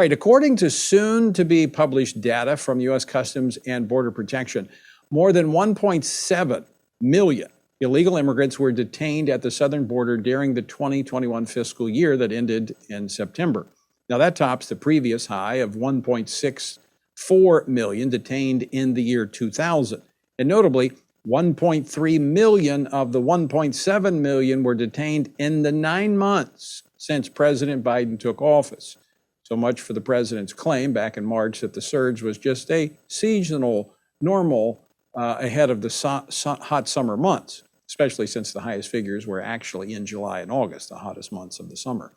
All right, according to soon-to-be published data from U.S. Customs and Border Protection, more than 1.7 million illegal immigrants were detained at the southern border during the 2021 fiscal year that ended in September. Now, that tops the previous high of 1.64 million detained in the year 2000. And notably, 1.3 million of the 1.7 million were detained in the 9 months since President Biden took office. So much for the president's claim back in March that the surge was just a seasonal normal ahead of the hot summer months, especially since the highest figures were actually in July and August, the hottest months of the summer.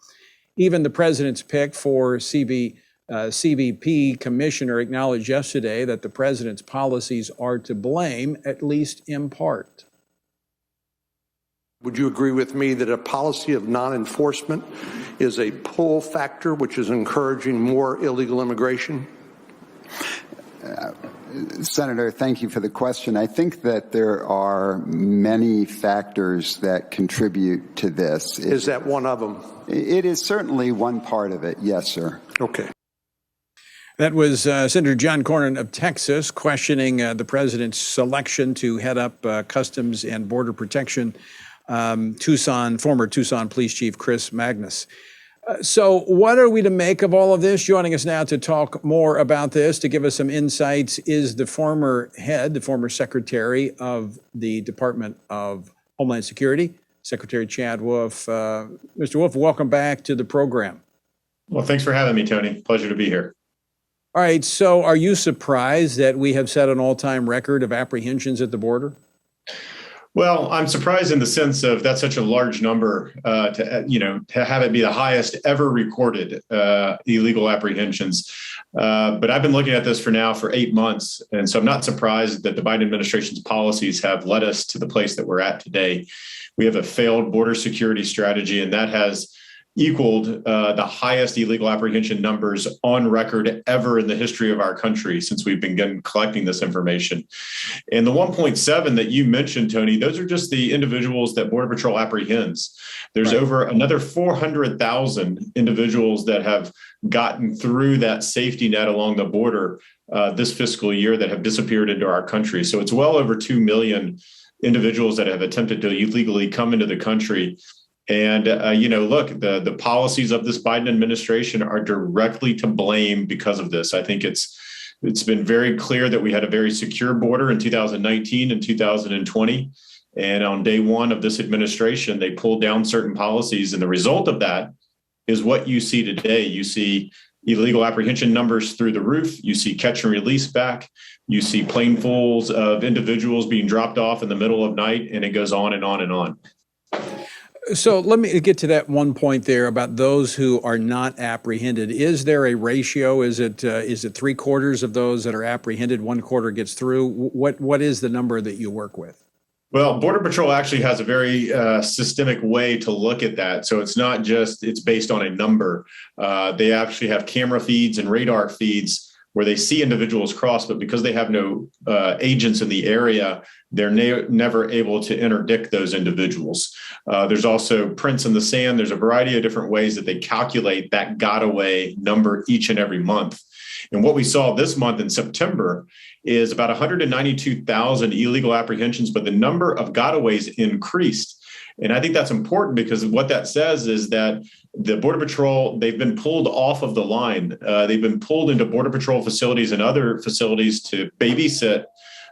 Even the president's pick for CBP commissioner acknowledged yesterday that the president's policies are to blame, at least in part. Would you agree with me that a policy of non-enforcement is a pull factor which is encouraging more illegal immigration? Senator, thank you for the question. I think that there are many factors that contribute to this. Is that one of them? It is certainly one part of it, yes, sir. Okay. That was Senator John Cornyn of Texas questioning the president's selection to head up Customs and Border Protection. Former Tucson Police Chief Chris Magnus. So what are we to make of all of this? Joining us now to talk more about this, to give us some insights, is the former Secretary of the Department of Homeland Security, Secretary Chad Wolf. Mr. Wolf, welcome back to the program. Well, thanks for having me, Tony. Pleasure to be here. All right. So are you surprised that we have set an all-time record of apprehensions at the border? Well, I'm surprised in the sense of that's such a large number to have it be the highest ever recorded illegal apprehensions. But I've been looking at this for 8 months. And so I'm not surprised that the Biden administration's policies have led us to the place that we're at today. We have a failed border security strategy, and that has equaled the highest illegal apprehension numbers on record ever in the history of our country since we've been collecting this information. And the 1.7 that you mentioned, Tony, those are just the individuals that Border Patrol apprehends. There's over another 400,000 individuals that have gotten through that safety net along the border this fiscal year that have disappeared into our country. So it's well over 2 million individuals that have attempted to illegally come into the country. And, look, the policies of this Biden administration are directly to blame because of this. I think it's been very clear that we had a very secure border in 2019 and 2020. And on day one of this administration, they pulled down certain policies. And the result of that is what you see today. You see illegal apprehension numbers through the roof. You see catch and release back. You see planefuls of individuals being dropped off in the middle of night. And it goes on and on and on. So let me get to that one point there about those who are not apprehended. Is there a ratio? Is it 3/4 of those that are apprehended, 1/4 gets through? What is the number that you work with? Well, Border Patrol actually has a very systemic way to look at that. So it's not just it's based on a number. They actually have camera feeds and radar feeds where they see individuals cross, but because they have no agents in the area, they're never able to interdict those individuals. There's also prints in the sand. There's a variety of different ways that they calculate that got-away number each and every month. And what we saw this month in September is about 192,000 illegal apprehensions, but the number of gotaways increased. And I think that's important because what that says is that the Border Patrol, they've been pulled off of the line. They've been pulled into Border Patrol facilities and other facilities to babysit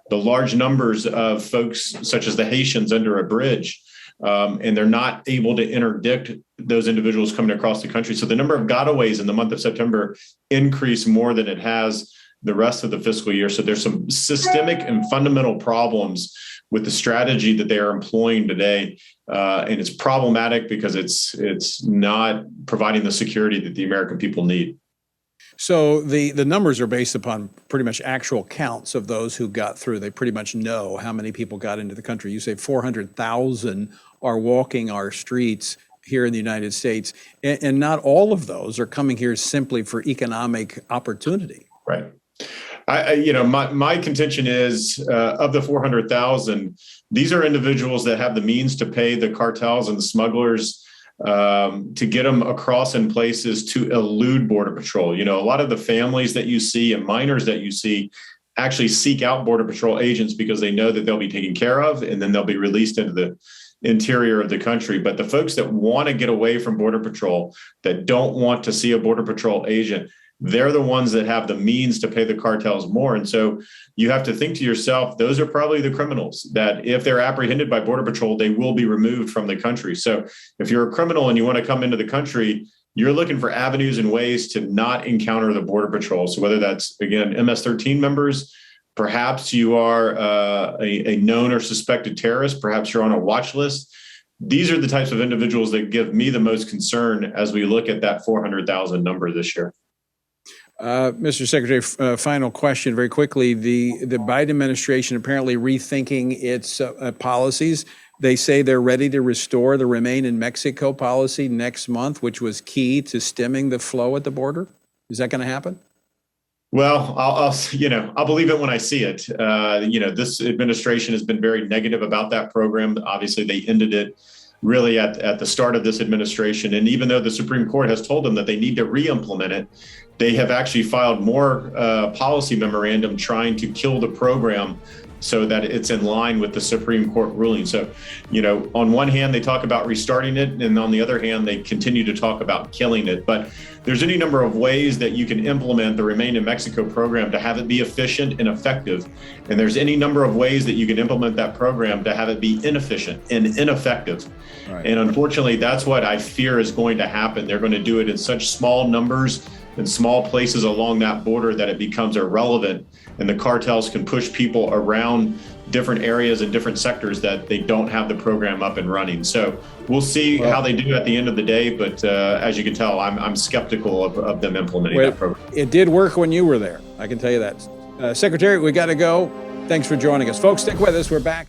the large numbers of folks such as the Haitians under a bridge. And they're not able to interdict those individuals coming across the country. So the number of gotaways in the month of September increased more than it has the rest of the fiscal year. So there's some systemic and fundamental problems with the strategy that they are employing today. And it's problematic because it's not providing the security that the American people need. So the numbers are based upon pretty much actual counts of those who got through. They pretty much know how many people got into the country. You say 400,000 are walking our streets here in the United States, and not all of those are coming here simply for economic opportunity. Right. My contention is of the 400,000, these are individuals that have the means to pay the cartels and the smugglers to get them across in places to elude Border Patrol. You know, a lot of the families that you see and minors that you see actually seek out Border Patrol agents because they know that they'll be taken care of and then they'll be released into the interior of the country. But the folks that want to get away from Border Patrol, that don't want to see a Border Patrol agent, they're the ones that have the means to pay the cartels more. And so you have to think to yourself, those are probably the criminals that if they're apprehended by Border Patrol, they will be removed from the country. So if you're a criminal and you want to come into the country, you're looking for avenues and ways to not encounter the Border Patrol. So whether that's, again, MS-13 members, perhaps you are a known or suspected terrorist, perhaps you're on a watch list. These are the types of individuals that give me the most concern as we look at that 400,000 number this year. Mr. Secretary, final question very quickly. The Biden administration apparently rethinking its policies. They say they're ready to restore the Remain in Mexico policy next month, which was key to stemming the flow at the border. Is that going to happen? Well, I'll believe it when I see it. This administration has been very negative about that program. Obviously, they ended it really at the start of this administration. And even though the Supreme Court has told them that they need to re-implement it, they have actually filed more policy memorandum trying to kill the program so that it's in line with the Supreme Court ruling. So, on one hand, they talk about restarting it, and on the other hand, they continue to talk about killing it. But there's any number of ways that you can implement the Remain in Mexico program to have it be efficient and effective. And there's any number of ways that you can implement that program to have it be inefficient and ineffective. Right. And unfortunately, that's what I fear is going to happen. They're going to do it in such small numbers in small places along that border that it becomes irrelevant, and the cartels can push people around different areas and different sectors that they don't have the program up and running. So we'll see how they do at the end of the day, but as you can tell, I'm skeptical of them implementing that program. It did work when you were there, I can tell you that. Secretary, we got to go. Thanks for joining us. Folks, stick with us. We're back.